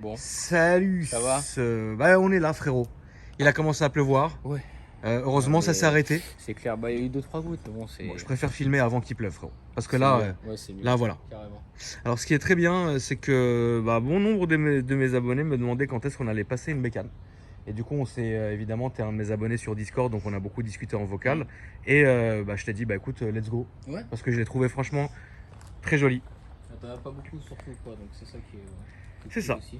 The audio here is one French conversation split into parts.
Bon, Salut. ça va? Bah, on est là, frérot. Il a commencé à pleuvoir. Ouais. Heureusement, ça s'est arrêté. C'est clair, bah il y a eu 2-3 gouttes, mais bon, c'est. Bon, je préfère filmer avant qu'il pleuve, frérot. Parce que c'est là, mieux. Ouais, c'est mieux. là, voilà. Carrément. Alors, ce qui est très bien, c'est que bon nombre de mes abonnés me demandaient quand est-ce qu'on allait passer une bécane. Et du coup, on s'est évidemment, t'es un de mes abonnés sur Discord, donc on a beaucoup discuté en vocal. Et je t'ai dit, bah écoute, let's go. Ouais. Parce que je l'ai trouvé franchement très joli. T'en as pas beaucoup surtout, quoi, donc c'est ça qui est. C'est ça. Aussi.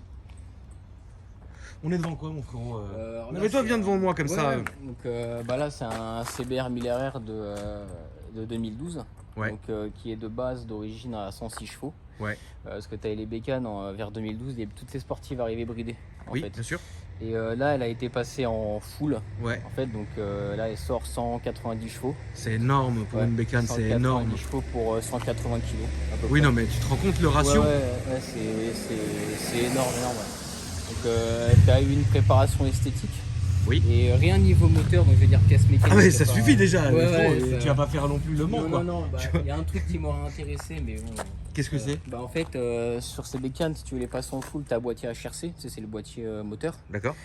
On est devant quoi, mon frérot Alors là, mais toi, c'est viens devant moi comme ouais, ça. ouais. Donc là, c'est un CBR 1000RR de 2012. Ouais. Donc, qui est de base d'origine à 106 chevaux. Ouais. Parce que tu as les bécanes vers 2012, toutes les sportives arrivaient bridées. Oui, fait. bien sûr. Et là, elle a été passée en full. Ouais. En fait, donc là, elle sort 190 chevaux. C'est énorme pour une bécane, c'est 190 énorme. chevaux pour 180 kilos. À peu Oui, près. non, mais tu te rends compte le ratio? Ouais, c'est énorme, énorme. Ouais. Donc, tu as eu une préparation esthétique. Oui. Et rien niveau moteur, donc je veux dire pièce mécanique. Ah, mais ça suffit déjà. Ouais, tu vas pas faire non plus le Mans, quoi. Non, il y a un truc qui m'aurait intéressé, mais bon. Qu'est-ce que c'est? En fait, sur ces bécanes, si tu veux les passer en full, tu as boîtier HRC, c'est le boîtier moteur. D'accord.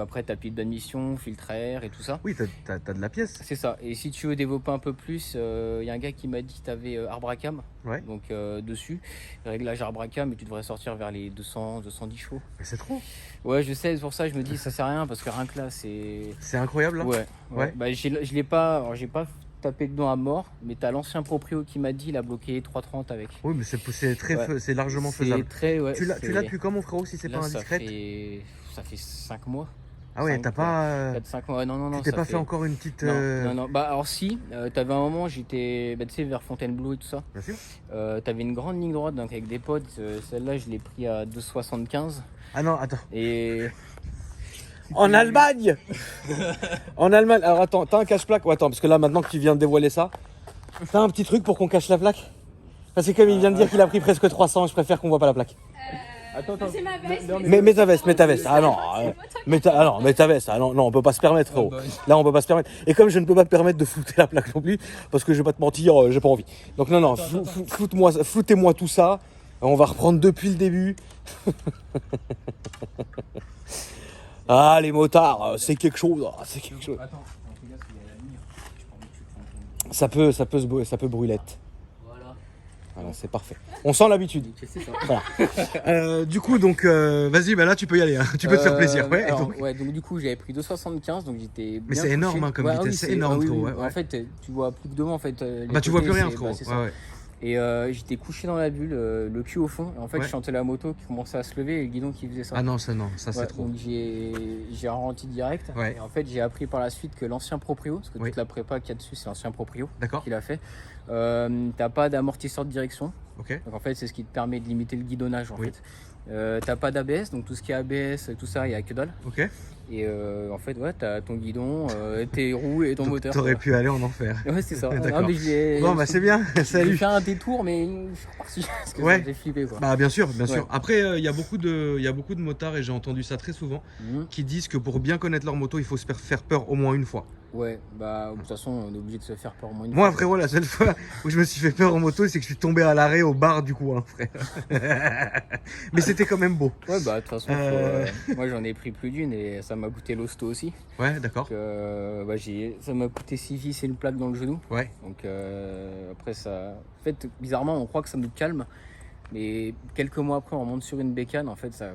Après, tu as pile d'admission, filtre à air et tout ça. Oui, t'as de la pièce. C'est ça. Et si tu veux développer un peu plus, il y a un gars qui m'a dit que tu avais Arbracam. Ouais. Donc dessus, réglage Arbracam, et tu devrais sortir vers les 210 chevaux. Mais c'est trop. Ouais, je sais, c'est pour ça que je me dis ça sert à rien parce que rien que là, c'est. C'est incroyable là. Ouais. Bah, je l'ai pas. Alors, j'ai pas tapé dedans à mort, mais t'as l'ancien proprio qui m'a dit il a bloqué 3,30 avec. Oui, mais c'est largement faisable. Très, ouais, tu l'as depuis quand, mon frérot, si c'est pas indiscret? Ça fait 5 mois. Ah ouais, t'as pas. 4-5 mois, non. Tu t'es pas fait encore une petite. Non. Bah alors si, t'avais un moment, j'étais, tu sais, vers Fontainebleau et tout ça. Bien sûr. T'avais une grande ligne droite, donc avec des potes. Celle-là, je l'ai pris à 2,75. Ah non, attends. Et. En Allemagne. En Allemagne. Alors attends, t'as un cache-plaque? Attends, parce que là, maintenant que tu viens de dévoiler ça, t'as un petit truc pour qu'on cache la plaque? Parce que comme il vient de dire qu'il a pris presque 300, je préfère qu'on voit pas la plaque. Attends. C'est ma veste. Mets ta veste. Ah non. Mets ta veste. Ah non, on peut pas se permettre, frérot. Là, on peut pas se permettre. Et comme je ne peux pas me permettre de flouter la plaque non plus, parce que je vais pas te mentir, j'ai pas envie. Donc non, floutez-moi tout ça. On va reprendre depuis le début. Ah, les motards, c'est quelque chose. C'est quelque chose. Attends, Ça peut brûlette. Voilà, c'est parfait. On sent l'habitude. c'est ça. Voilà. Du coup, donc, vas-y, bah là, tu peux y aller. Hein. Tu peux te faire plaisir. Ouais, alors, donc... donc du coup, j'avais pris 2,75, donc j'étais. Mais c'est énorme hein, comme vitesse, c'est énorme, oui, trop. oui. Ouais. En fait, tu vois plus que devant, en fait. Bah, tu vois plus rien, trop. Ouais. Et j'étais couché dans la bulle, le cul au fond. Et en fait, je sentais la moto qui commençait à se lever et le guidon qui faisait ça. Ah non, ça c'est trop. Donc j'ai ralenti direct. Ouais. Et en fait, j'ai appris par la suite que l'ancien proprio, parce que toute la prépa qu'il y a dessus, c'est l'ancien proprio qu'il a fait. T'as pas d'amortisseur de direction. Ok. Donc en fait, c'est ce qui te permet de limiter le guidonnage en fait. T'as pas d'ABS, donc tout ce qui est ABS, tout ça, il y a que dalle. Ok. Et en fait, ouais, t'as ton guidon, tes roues et ton moteur. T'aurais pu aller en enfer. Ouais, c'est ça. D'accord. Bon, bah c'est bien. Salut. J'ai fait un détour, mais je suis reparti parce que j'ai flippé quoi. Bah bien sûr. Après, il y a beaucoup de motards et j'ai entendu ça très souvent qui disent que pour bien connaître leur moto, il faut se faire peur au moins une fois. Ouais, bah de toute façon, on est obligé de se faire peur au moins une fois. Moi, frérot, la seule fois où je me suis fait peur en moto, c'est que je suis tombé à l'arrêt au bar du coin, frère. Mais c'était quand même beau. Ouais, bah de toute façon, moi j'en ai pris plus d'une et ça m'a coûté l'hosto aussi. Ouais, d'accord. Ça m'a coûté 6 vis et une plaque dans le genou. Ouais. Donc après, ça. En fait, bizarrement, on croit que ça nous calme, mais quelques mois après, on monte sur une bécane, en fait, ça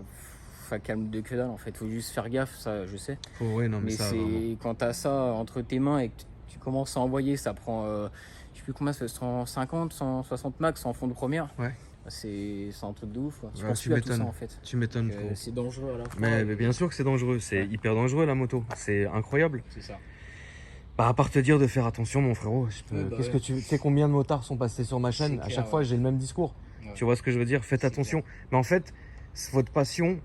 calme de que dalle. En fait, faut juste faire gaffe, ça, je sais. Ouais, non, mais ça, c'est vraiment. quand t'as ça entre tes mains et que tu commences à envoyer, ça prend, je sais plus combien, ça fait 150, 160 max en fond de première. Ouais. C'est un truc de ouf. Tu Ouais, penses plus à tout ça en fait. Tu m'étonnes. C'est dangereux à la fois. Mais bien sûr que c'est dangereux, c'est hyper dangereux la moto, c'est incroyable. C'est ça. Bah, à part te dire de faire attention, mon frérot. Qu'est-ce que tu sais combien de motards sont passés sur ma chaîne? À chaque fois, j'ai le même discours. Ouais. Tu vois ce que je veux dire? Faites attention. Clair. Mais en fait, votre passion,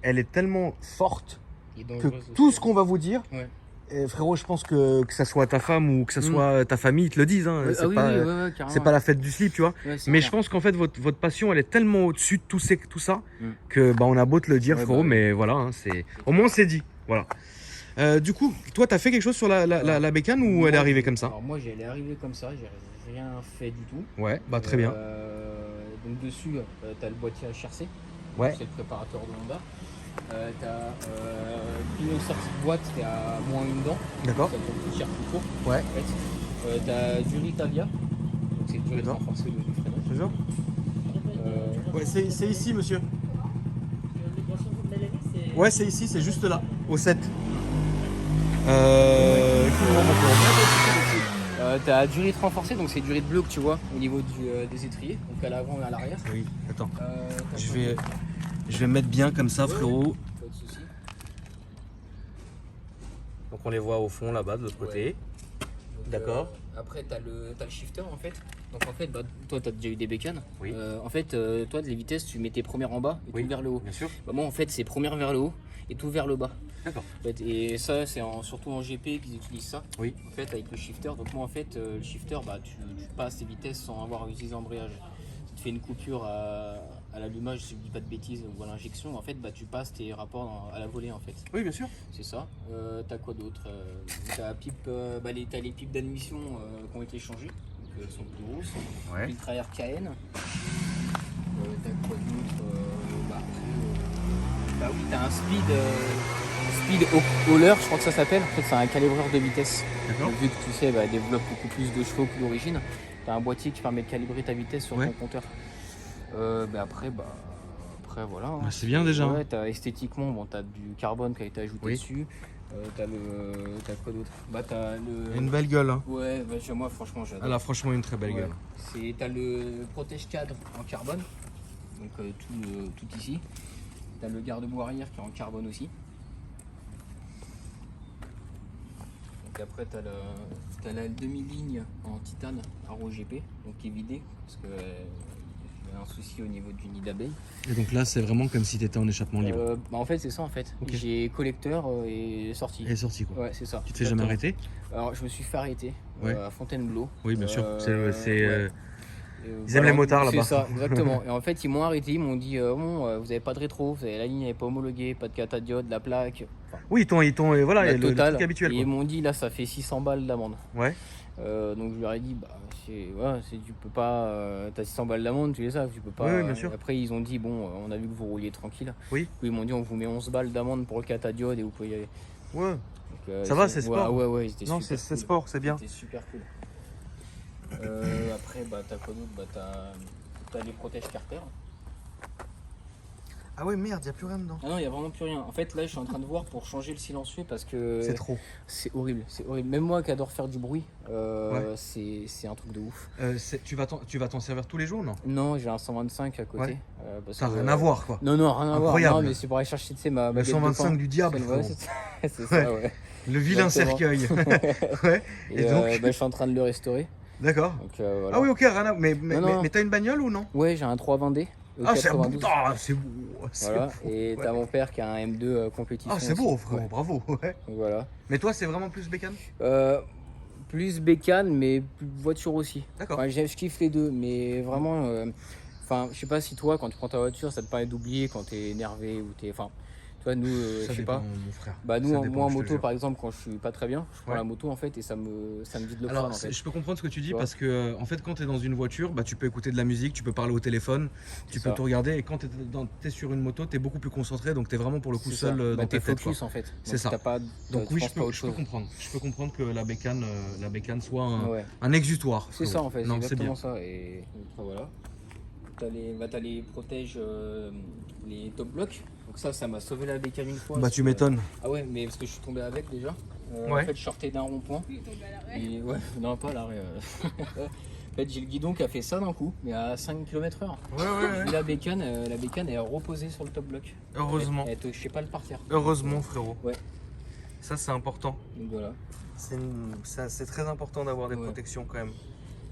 elle est tellement forte que tout ce qu'on va vous dire, frérot, je pense que ça soit ta femme ou que ça soit ta famille, ils te le disent. Hein. C'est pas la fête du slip, tu vois. Ouais, mais clair. Je pense qu'en fait, votre passion, elle est tellement au-dessus de tout ça que on a beau te le dire, frérot, mais voilà, hein, au moins c'est dit. Voilà. Du coup, toi, t'as fait quelque chose sur la bécane ou elle est arrivée comme ça? Alors moi, elle est arrivée comme ça, j'ai rien fait du tout. Ouais, bah très bien. Donc dessus, t'as le boîtier HRC. Ouais. C'est le préparateur de Honda. T'as pignon sortie de boîte, t'es à moins une dent. D'accord. Ça tourne plus cher plus court. Ouais. En fait. T'as durite Avia. Donc c'est durite D'accord. renforcée du freinage. Toujours Ouais, c'est ici, monsieur. Ouais, c'est ici, c'est juste là, au 7. T'as durite renforcée, donc c'est durite bleue que tu vois au niveau des étriers, donc à l'avant et à l'arrière. Oui, attends. T'as Je quoi vais mettre bien comme ça, frérot. Pas de soucis. Donc on les voit au fond là-bas, de l'autre côté. Donc, D'accord. Après, t'as le shifter en fait. Donc en fait, bah, toi, t'as déjà eu des bécanes. Oui. En fait, toi, les vitesses, tu mets tes premières en bas et Oui, tout vers le haut. bien sûr. Bah, moi, en fait, c'est première vers le haut et tout vers le bas. D'accord. En fait, et ça, c'est surtout en GP qu'ils utilisent ça. Oui. En fait, avec le shifter. Donc moi, en fait, le shifter, bah, tu passes tes vitesses sans avoir utilisé l'embrayage. Si tu fais une coupure à l'allumage, si je dis pas de bêtises, ou à l'injection, en fait, bah, tu passes tes rapports à la volée, en fait. Oui, bien sûr. C'est ça. T'as quoi d'autre? T'as les pipes d'admission qui ont été changées. Donc elles sont plus grosses. Ouais. Filtre à air KN. T'as quoi d'autre? Bah oui, t'as un speed hauler, je crois que ça s'appelle. En fait, c'est un calibreur de vitesse. D'accord. Donc, vu que tu sais, elle développe beaucoup plus de chevaux que d'origine, t'as un boîtier qui permet de calibrer ta vitesse sur ton compteur. Après, voilà. Hein. Bah, c'est bien déjà. Ouais, esthétiquement, bon, t'as du carbone qui a été ajouté dessus. T'as quoi d'autre? Bah, t'as le. Une belle gueule. Hein. Ouais, moi, franchement, j'adore. Elle a franchement une très belle gueule. T'as le protège-cadre en carbone, donc tout ici. T'as le garde-boue arrière qui est en carbone aussi. Donc après, t'as la demi-ligne en titane GP, donc qui est vidée, parce que y a un souci au niveau du nid d'abeille. Et donc là, c'est vraiment comme si tu étais en échappement libre. En fait, c'est ça en fait. Okay. J'ai collecteur et sortie. Et sortie quoi. Ouais, c'est ça. Tu te fais jamais arrêter? Alors, je me suis fait arrêter à Fontainebleau. Oui, bien sûr. Ils aiment les motards là-bas. C'est ça, exactement. Et en fait, ils m'ont arrêté, ils m'ont dit vous avez pas de rétro, la ligne n'est pas homologuée, pas de catadiode, la plaque. Enfin, oui, ils t'ont voilà, le truc habituel. Et quoi. ils m'ont dit là, ça fait 600 balles d'amende. Ouais. Donc je leur ai dit tu peux pas, t'as 600 balles d'amende, tu les as, tu peux pas. Oui, bien sûr. Après ils ont dit on a vu que vous rouliez tranquille. Oui. Ils m'ont dit on vous met 11 balles d'amende pour le catadiode et vous pouvez y aller. Ouais. Donc, ça va, c'est sport. Ouais, c'était non, super c'est cool. sport, c'est bien. C'était super cool. Après t'as quoi d'autre? T'as les protèges Carter. Ah ouais, merde, y a plus rien dedans. Ah non, il y a vraiment plus rien. En fait, là, je suis en train de voir pour changer le silencieux parce que c'est trop. C'est horrible, c'est horrible. Même moi qui adore faire du bruit, c'est un truc de ouf. Tu vas t'en servir tous les jours, non? Non, j'ai un 125 à côté. Ouais. T'as rien à voir, quoi. Non, rien à voir. Incroyable. Non, mais c'est pour aller chercher, tu sais, ma le 125 du diable. C'est ça, ouais. Le vilain cercueil. Ouais. Et donc, je suis en train de le restaurer. D'accord. Voilà. Ah oui, ok, rien à... Mais t'as une bagnole ou non? Ouais, j'ai un 320D. Ah, c'est beau. Voilà. Et t'as mon père qui a un M2 compétition. Ah, c'est beau, frérot, bravo. Ouais. Voilà. Mais toi, c'est vraiment plus bécane? Plus bécane, mais voiture aussi. D'accord. Enfin, je kiffe les deux, mais vraiment. Je sais pas si toi, quand tu prends ta voiture, ça te permet d'oublier quand t'es énervé ou t'es. Enfin, tu vois, nous, je sais pas. Mon frère. Bah, moi en moto, par exemple, quand je suis pas très bien, je prends la moto en fait et ça me vide le crâne. En fait. Je peux comprendre ce que tu dis parce que, en fait, quand tu es dans une voiture, bah, tu peux écouter de la musique, tu peux parler au téléphone, tu peux tout regarder. Et quand tu es sur une moto, tu es beaucoup plus concentré, donc tu es vraiment pour le coup seul dans ta tête. Focus en fait. C'est ça. Donc oui, je peux comprendre. Je peux comprendre que la bécane soit un exutoire. C'est ça en fait, c'est exactement ça. Et voilà. T'as les protèges, les top blocs. Donc ça m'a sauvé la bécane une fois. Bah tu m'étonnes. Ah ouais, mais parce que je suis tombé avec déjà. En fait, je sortais d'un rond-point. Oui, tombé à l'arrêt. Ouais, non, pas à l'arrêt. En fait, j'ai le guidon qui a fait ça d'un coup, mais à 5 km/h. Ouais. Et la bécane est reposée sur le top bloc. Heureusement. Elle touchait pas le parterre. Heureusement, frérot. Ouais. Ça, c'est important. Donc voilà. C'est très important d'avoir des protections quand même.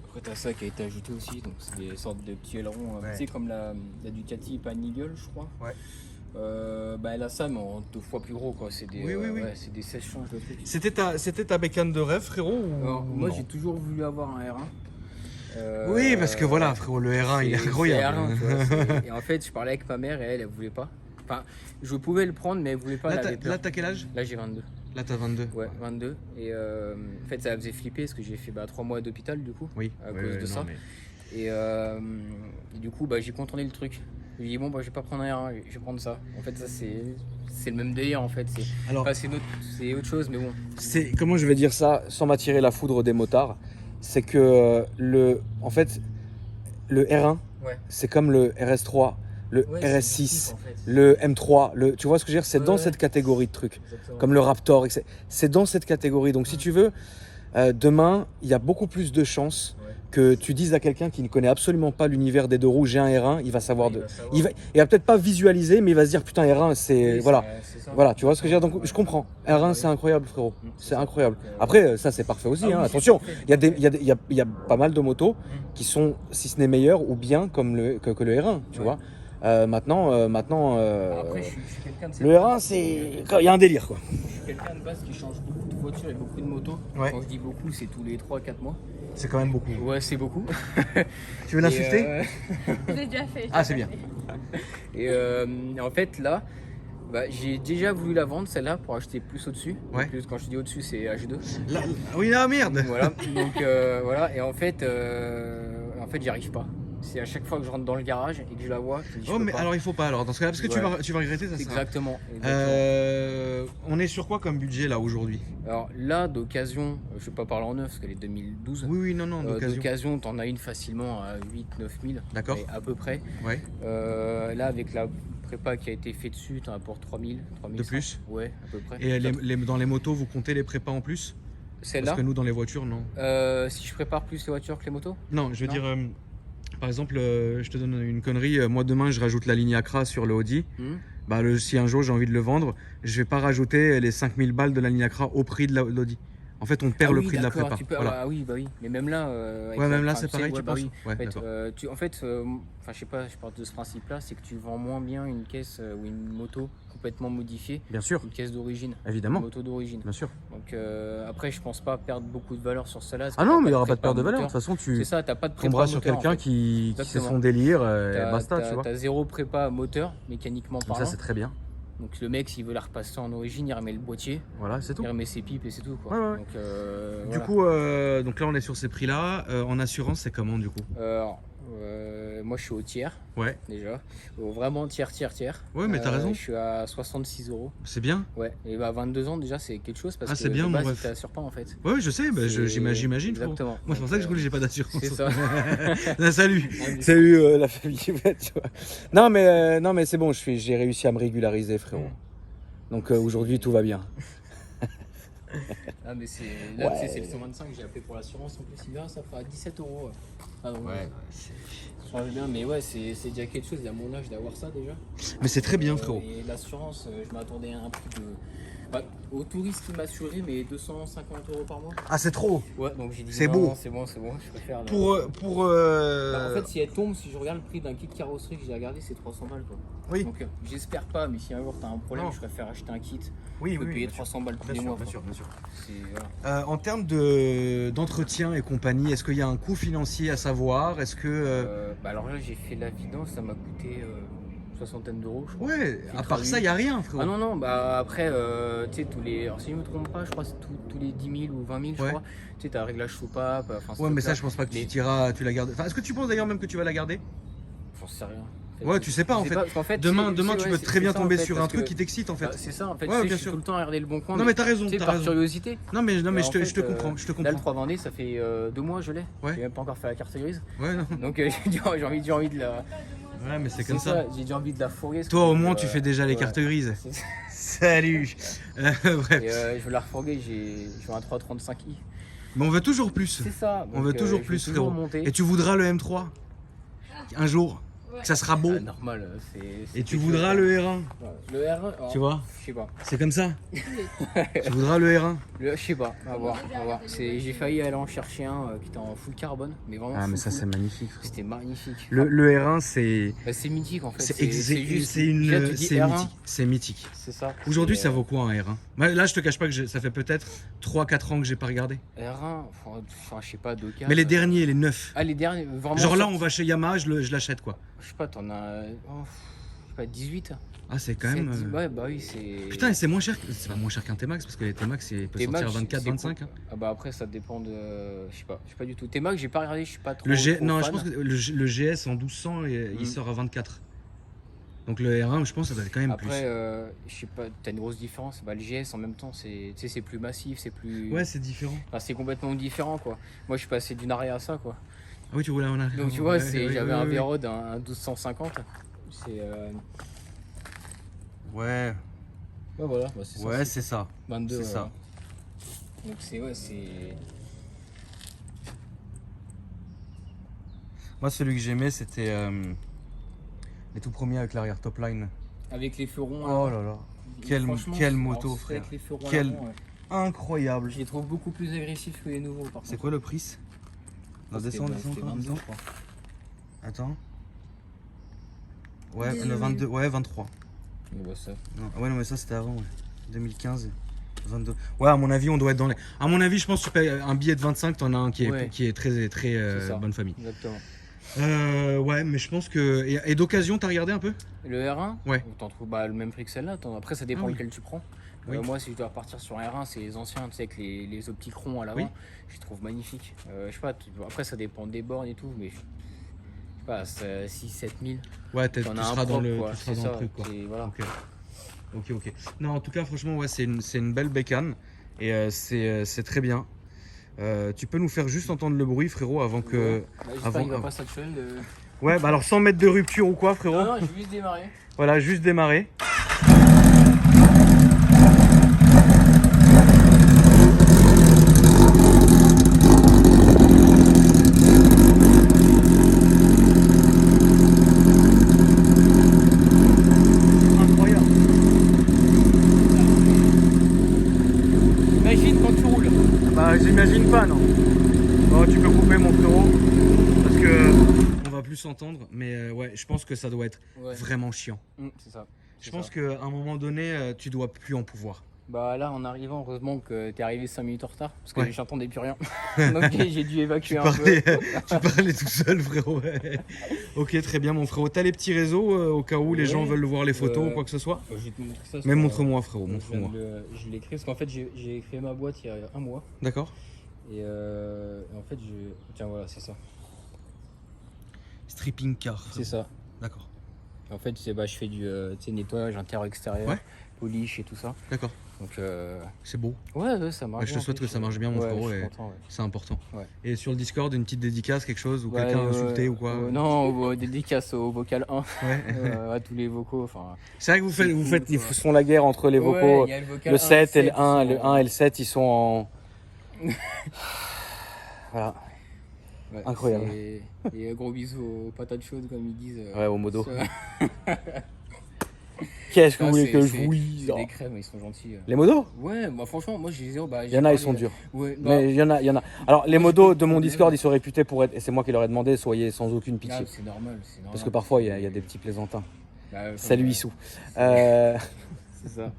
Après, t'as ça qui a été ajouté aussi, donc c'est des sortes de petits ailerons, tu sais, comme la Ducati Pan Eagle, je crois. Ouais. Elle a ça, mais en 2 fois plus gros, quoi. C'est des, c'est des sèche-changes de trucs. C'était ta bécane de rêve, frérot ou moi, j'ai toujours voulu avoir un R1. Oui, parce que voilà, frérot, le R1, il est incroyable. R1, tu vois, et en fait, je parlais avec ma mère et elle voulait pas. Enfin, je pouvais le prendre, mais elle voulait pas. Là, t'as quel âge? Là, j'ai 22. Là, t'as 22. Ouais, 22. Et en fait, ça me faisait flipper parce que j'ai fait 3 mois d'hôpital, du coup. Oui, à cause de ça. Et du coup, j'ai contourné le truc. Je lui dis bon bah je vais pas prendre un R1, je vais prendre ça. En fait ça c'est le même délire en fait. Alors, Enfin, c'est autre chose mais bon. c'est comment je vais dire ça sans m'attirer la foudre des motards, c'est que en fait, le R1, Ouais. c'est comme le RS3, le Ouais, RS6, c'est kiff, en fait. le M3, tu vois ce que je veux dire, c'est Ouais, dans ouais. cette catégorie de trucs, Exactement. comme le Raptor, etc. C'est dans cette catégorie. Donc si tu veux, demain, il y a beaucoup plus de chances Ouais. que tu dises à quelqu'un qui ne connaît absolument pas l'univers des deux roues, j'ai un R1, il va savoir Ouais, de. il va Il va peut-être pas visualiser, mais il va se dire putain R1, c'est Oui, voilà. c'est ça. Voilà, tu vois ce que je veux dire. Donc Ouais. je comprends. Ouais, R1, ouais. c'est incroyable, frérot. C'est C'est ça. incroyable. Donc, Après, ça c'est parfait aussi. Ah oui, hein. c'est Attention, parfait, il y a il y a pas mal de motos qui sont, si ce n'est meilleures ou bien comme que le R1, tu Ouais. vois. Maintenant, Après, je suis quelqu'un de le R1, c'est il y a un délire quoi. Je suis quelqu'un de base qui change beaucoup de voitures et beaucoup de motos. Ouais. Quand je dis beaucoup, c'est tous les 3-4 mois. C'est quand même beaucoup. Ouais, c'est beaucoup. Tu veux l'insulter Je l'ai déjà fait. Ah, c'est bien. Et en fait, là, bah, j'ai déjà voulu la vendre, celle-là, pour acheter plus au-dessus. Ouais. Plus, quand je dis au-dessus, c'est H2. Là, oui, ah merde. Voilà. Donc, voilà. Et en fait, j'y arrive pas. C'est à chaque fois que je rentre dans le garage et que je la vois. Je dis, je Oh peux mais pas. alors il faut pas alors dans ce cas-là parce que Ouais. tu vas regretter ça. Exactement. On est sur quoi comme budget là aujourd'hui? Alors là, d'occasion, je vais pas parler en neuf parce qu'elle est 2012. Oui, non, d'occasion. D'occasion, t'en as une facilement à 8-9 000. D'accord. Mais à peu près. Ouais. Là, avec la prépa qui a été faite dessus, t'en as pour 3 000. De plus? Ouais, à peu près. Et dans les motos, vous comptez les prépas en plus? Celle-là, Parce que nous, dans les voitures, non. si je prépare plus les voitures que les motos. Non, je veux Non. dire, par exemple, je te donne une connerie. Moi, demain, je rajoute la ligne Acra sur le Audi. Bah, si un jour j'ai envie de le vendre, je vais pas rajouter les 5000 balles de la ligne Acra au prix de l'Audi. En fait, on perd le prix de la prépa. Voilà. Ah oui, bah oui. Mais même là. Ouais, même là, c'est pareil, tu penses? Oui. Ouais, En fait, d'accord. je sais pas, je parle de ce principe-là, c'est que tu vends moins bien une caisse ou une moto complètement modifiée, Bien sûr, une caisse d'origine, une évidemment, moto d'origine. bien sûr. Donc après, je pense pas perdre beaucoup de valeur sur celle-là. Ah non, mais il n'y aura pas de perte de valeur. De toute façon, C'est tu ça, t'as pas de prépa tomberas sur moteur, quelqu'un en fait. qui sait Exactement. son délire et basta, tu vois. T'as zéro prépa moteur, mécaniquement Donc parlant. ça, c'est très bien. Donc le mec, s'il veut la repasser en origine, il remet le boîtier, Voilà, c'est tout. il remet ses pipes et c'est tout, quoi. Ouais, ouais. Donc, Du voilà. coup, donc là, on est sur ces prix-là. En assurance, c'est comment du coup? Moi, je suis au tiers, Ouais, déjà. Vraiment tiers. Ouais, mais t'as raison. Je suis à 66 €. c'est bien. Ouais, et bah 22 ans déjà, c'est quelque chose parce Ah, que c'est bien, de mon base, ref. il t'assure pas en fait. Ouais, je sais, bah, C'est- j'imagine. frérot. Exactement. Moi, c'est pour ça que je voulais, j'ai pas d'assurance. C'est ça. Ah, salut, mais- salut la famille. Tu vois. Non, mais c'est bon, j'ai réussi à me régulariser, frérot. Donc aujourd'hui, tout va bien. Ah, mais c'est. Là, Ouais. tu sais, c'est le 125 que j'ai appelé pour l'assurance. En plus, il verra, ça fera 17 €. Ah, donc, ça change bien, mais ouais, c'est déjà quelque chose. Il y a mon âge d'avoir ça déjà. Mais c'est très bien, frérot. Et l'assurance, je m'attendais à un prix de. Bah, au touriste qui m'assurait, mais 250 € par mois. Ah, c'est trop. Ouais, donc j'ai dit C'est non, beau. c'est bon, je préfère. Pour Bah, en fait, si elle tombe, si je regarde le prix d'un kit carrosserie que j'ai regardé, c'est 300 balles quoi. oui, Donc j'espère pas, mais si un jour t'as un problème, Non. je préfère acheter un kit. oui, Je peux payer bien sûr. 300 balles tous Bien les sûr, mois. bien quoi. sûr, bien sûr. C'est- voilà. En termes d'entretien et compagnie, est-ce qu'il y a un coût financier à savoir? Est-ce que Bah alors là, j'ai fait la vidange, ça m'a coûté soixantaine d'euros, je crois. ouais, à part traduit. ça, il y a rien, frérot. Ah non, bah après, tu sais, tous les. Alors si je me trompe pas, je crois que c'est tous les 10 000 ou 20 000, je Ouais. crois. Tu sais, t'as un réglage soupape. Enfin, Ouais, mais ça, je pense pas que Mais- tu la gardes. Enfin, est-ce que tu penses d'ailleurs même que tu vas la garder? J'en sais rien. Ouais, tu sais pas, en fait. parce qu'en fait. Demain, tu ouais, peux c'est- très bien c'est ça, en tomber fait, sur un parce truc que- qui t'excite, en fait. Bah, c'est ça, en fait. Ouais, Tu sais, bien je suis sûr. tout le temps à regarder le bon coin. Non, mais t'as raison, Tu sais, t'as par raison. curiosité. Non, mais Et je en te fait, comprends, je te Là, le comprends. 3 Vendée, ça fait 2 mois, je l'ai. Ouais. J'ai même pas encore fait la carte grise. Ouais, non. Donc j'ai envie de la. Ouais, mais c'est C'est comme ça. J'ai déjà envie de la fourguer. Toi, au moins, tu fais déjà les cartes grises. Salut. Bref. Et je veux la refourguer, je veux un 335i. Mais on veut toujours plus. C'est ça. On veut toujours je plus, veux toujours frérot. monter. Et tu voudras le M3 un jour. Ouais. Que ça sera beau. Ah, normal, c'est Et tu quelque voudras chose. le R1. Ouais. Le R1, alors, Tu vois, je sais pas. c'est comme ça. Tu voudras le R1. Je sais pas, on va voir. J'ai failli aller en chercher un qui était en full carbone, mais vraiment. Ah, mais full, ça, full. c'est magnifique. C'était magnifique. Le R1, c'est. Bah, c'est mythique en fait. C'est Déjà, tu dis R1, mythique. C'est mythique. C'est ça. Aujourd'hui, Et, ça vaut quoi un R1? Là, je te cache pas que ça fait peut-être 3-4 ans que j'ai pas regardé. R1, enfin, je sais pas, 2K. Mais les derniers, les neufs. Ah, les derniers, vraiment. Genre là, sortis. on va chez Yamaha, je l'achète quoi. Je sais pas, t'en as. Je sais pas, 18. Ah, c'est quand même. Ouais, bah oui, c'est. Putain, et c'est moins cher. C'est pas moins cher qu'un T-Max parce que les T-Max, c'est peut T-Max, sortir 24, c'est 25. cool. hein. Ah, bah après, ça dépend de. Je sais pas du tout. T-Max, j'ai pas regardé, je suis pas trop. Le G... trop Non, fan. je pense que le GS en 1200, il Mm. sort à 24. Donc le R1, je pense, ça doit être quand même Après, je sais pas, t'as une grosse différence. Bah, le GS en même temps, c'est plus massif, c'est plus. plus. Ouais, c'est différent. Enfin, c'est complètement différent quoi. Moi, je suis passé d'une Aria à ça quoi. Ah oui, tu roulais en arrière. Donc tu vois, Ouais, j'avais ouais, un ouais. V-Rod, un 1250. C'est. Ouais, Ouais, voilà, bah, c'est ça. ouais, c'est ça. 22. c'est ça. Donc c'est. Moi, celui que j'aimais, c'était les tout premiers avec l'arrière top line. Avec les feux ronds. Oh là là. Franchement, Quelle alors, moto, c'est frère. Avec les feux ronds Quel- à l'avant, ouais. Incroyable. Je les trouve beaucoup plus agressifs que les nouveaux par C'est contre. quoi le prix? Non, C'était- descends, c'était descends, 22, descends. je crois. Attends. Ouais, 19 000. 22, ouais, 23. Mais bah, ça. Non, ouais, non, mais ça c'était avant, ouais. 2015, 22. Ouais, à mon avis, on doit être dans les. À mon avis, je pense que tu payes un billet de 25, t'en as un qui est, Ouais. qui est très, très C'est ça. bonne famille. Exactement. Ouais, mais je pense que. Et d'occasion, t'as regardé un peu? Le R1, Ouais. t'en trouves bah, le même prix que celle-là. Après, ça dépend Ah oui. lequel tu prends. Oui. Moi, si je dois repartir sur un R1, c'est les anciens, tu sais, avec les optiques ronds à l'avant. Oui. Je les trouve magnifiques. Je sais pas, après, ça dépend des bornes et tout, mais je sais pas, 6-7 000. Ouais, T'en tu as un seras dans propre, le, quoi. tu seras C'est dans le ça, truc, quoi. Voilà. Ok. Ok. Non, en tout cas, franchement, ouais, c'est une belle bécane. Et c'est très bien. Tu peux nous faire juste entendre le bruit, frérot, avant que. Bah, j'espère avant- qu'il va pas s'actuel de. Ouais, bah alors sans mettre de rupture ou quoi, frérot? Non, je vais juste démarrer. Voilà, juste démarrer. Incroyable. Imagine quand tu roules. Bah j'imagine pas, non. Oh, tu peux couper mon frérot, parce que on va plus s'entendre, mais ouais, je pense que ça doit être Ouais. vraiment chiant. C'est ça. Je pense qu'à un moment donné, tu dois plus en pouvoir. Bah là, en arrivant, heureusement que t'es arrivé 5 minutes en retard, parce que Ouais. j'entendais plus rien. Donc j'ai dû évacuer un parlais, peu. tu parlais tout seul, frérot. Ouais. Ok, très bien, mon frérot. T'as les petits réseaux au cas où les Ouais. gens veulent voir les photos ou quoi que ce soit? Je vais te montrer ça. Mais montre-moi, frérot, Je montre-moi. Je l'ai écrit parce qu'en fait, j'ai créé ma boîte il y a un mois. D'accord. Et en fait, tiens, voilà, c'est ça. Stripping car. C'est ça. D'accord. En fait, je fais du tu sais, nettoyage intérieur-extérieur, Ouais. polish et tout ça. D'accord. Donc, C'est beau. ouais, ça marche. Ouais, je te bien, en souhaite plus. que ça marche bien, mon Ouais, frérot, je suis et- content, ouais. C'est important. Ouais. Et sur le Discord, une petite dédicace, quelque chose, ou Ouais, quelqu'un insulté ou quoi? Non, dédicace au vocal 1, Ouais. à tous les vocaux. Enfin, C'est vrai que c'est vous cool, faites, ils quoi. font la guerre entre les vocaux. Ouais, il y a le vocal Le 1, 7 et le 7, 1, ils le sont 1 et le 7, ils sont en. Voilà. Ouais, Incroyable. Et gros bisous aux patates chaudes, comme ils disent. Ouais, au modo. Ça- Qu'est-ce que Ah, vous voulez c'est- que je c'est- vous c'est dise? des crèmes, ils sont gentils. Les modos? Ouais, bah franchement, moi je les ai. Bah, Il y en a, ils sont durs. Ouais, bah, Mais il y en a. Alors, les Moi, j'ai modos pas de de mon problème. Discord, ils sont réputés pour être, et c'est moi qui leur ai demandé, soyez sans aucune ah, pitié. c'est normal, c'est normal. Parce que parfois, il y a des petits plaisantins. Bah, Salut ouais, Issou. Euh, C'est ça.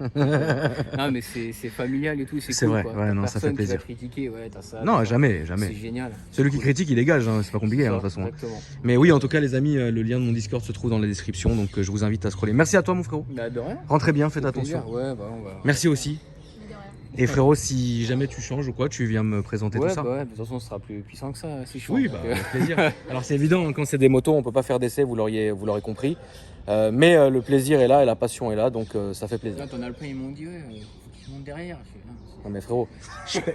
Non, mais c'est familial et tout, c'est C'est cool, vrai, quoi. ouais, T'as non, ça fait personne qui va plaisir. critiquer, ouais, t'as ça. Non, t'as ça. jamais, C'est jamais. génial. Celui qui Cool. critique, il dégage, hein, c'est pas compliqué, hein, de toute façon. Exactement. Mais oui, en tout cas, les amis, le lien de mon Discord se trouve dans la description, donc je vous invite à scroller. Merci à toi, mon frérot. Bah, de rien. Rentrez bien, faites Au attention. plaisir. Ouais, bah, on va. Merci aussi. De rien. Et frérot, si jamais tu changes ou quoi, tu viens me présenter Ouais, tout ça. bah ouais, de toute façon, ce sera plus puissant que ça, c'est chaud. Oui, bah, avec plaisir. Alors c'est évident, hein, quand c'est des motos, on peut pas faire d'essai, vous l'aurez compris. Mais le plaisir est là et la passion est là, donc ça fait plaisir. Là, ton alpin, ils m'ont dit, ouais, faut qu'ils montent derrière. Je fais, ah, Non mais frérot,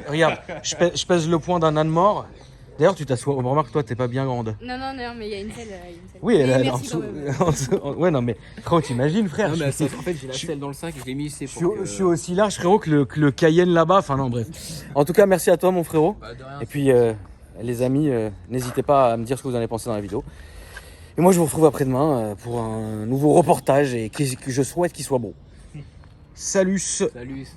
regarde, je pèse le poids d'un âne mort. D'ailleurs, tu t'assois, remarque, toi, t'es pas bien grande. Non, mais il y a une selle. Oui, elle Mais est en merci quand dessous. même. En dessous. Ouais, non mais frérot, t'imagines, frère. Non, mais je, en fait, j'ai la je- selle dans le sac et je l'ai mis ici je pour suis, que... je suis aussi large, frérot, que le Cayenne là-bas. Enfin non, bref. En tout cas, merci à toi, mon frérot. Bah, de rien. Et puis, les amis, n'hésitez pas à me dire ce que vous en avez pensé dans la vidéo. Et moi, je vous retrouve après-demain pour un nouveau reportage et que je souhaite qu'il soit bon. Salut. Salut.